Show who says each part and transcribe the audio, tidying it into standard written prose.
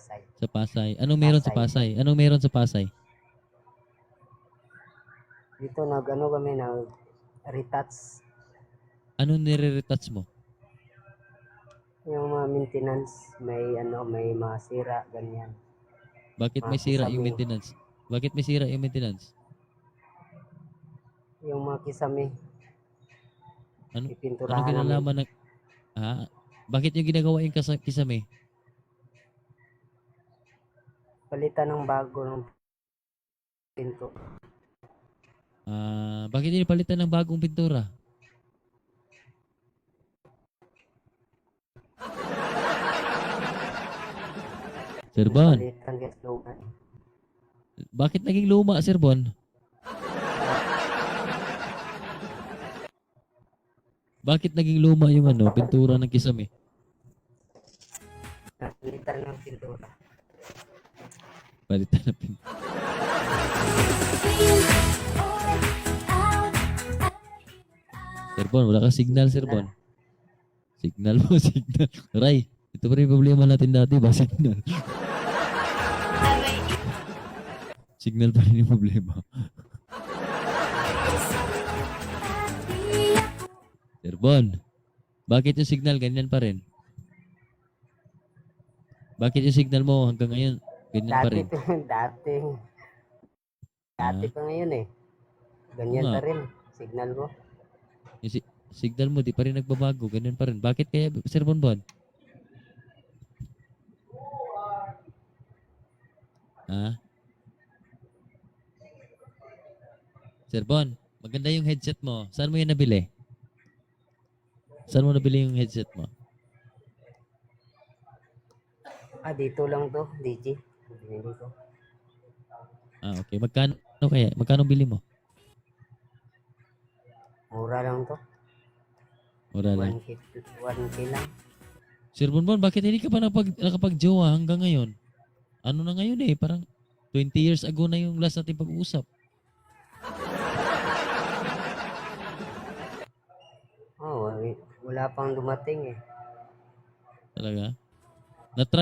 Speaker 1: Pasay.
Speaker 2: Sa Pasay. Anong meron sa Pasay? Anong meron sa Pasay?
Speaker 1: Dito nag-ano kami, nag-retouch.
Speaker 2: Anong nire-retouch mo?
Speaker 1: Yung mga maintenance, may masira, ganyan.
Speaker 2: Bakit may
Speaker 1: Mga
Speaker 2: sira yung
Speaker 1: kisame.
Speaker 2: maintenance? Bakit may sira yung maintenance?
Speaker 1: Yung mga kisame,
Speaker 2: Anong
Speaker 1: ipinturahan namin.
Speaker 2: kinalaman ng... Bakit yung ginagawa yung kisame?
Speaker 1: Palitan ng bago ng pinto.
Speaker 2: Bakit yung palitan ng bagong pintura? Sir Bon,
Speaker 1: Palitan kay slogan.
Speaker 2: bakit naging luma, Sir Bon? Bakit naging luma yung pintura ng kisame?
Speaker 1: Palitan ng pintura.
Speaker 2: Palitan ng pintura. Sir Bon, wala ka signal, Sir Bon. Signal mo, signal. Ray, ito pa rin yung problema natin dati ba? Signal. Signal pa rin yung problema. Sir Bon, bakit yung signal ganyan pa rin? Bakit yung signal mo hanggang ngayon ganyan pa rin?
Speaker 1: Dati pa ngayon eh. Ganyan
Speaker 2: Oo nga.
Speaker 1: pa rin. Signal ko.
Speaker 2: Yung signal mo di pa rin nagbabago, ganyan pa rin. Bakit kaya, Sir Bonbon? Sir Bon, maganda yung headset mo. Saan mo yun nabili? Saan mo nabili yung headset mo?
Speaker 1: Dito lang to, DJ. Binili ko.
Speaker 2: Okay. Magkano kaya? Magkano bili mo?
Speaker 1: Mura lang to.
Speaker 2: Mura lang.
Speaker 1: 1K lang.
Speaker 2: Sir Bonbon, bakit hindi ka pa nakapag-jowa hanggang ngayon? Ano na ngayon parang 20 years ago na yung last natin pag-uusap.
Speaker 1: Wala pang dumating eh.
Speaker 2: Talaga? Na-try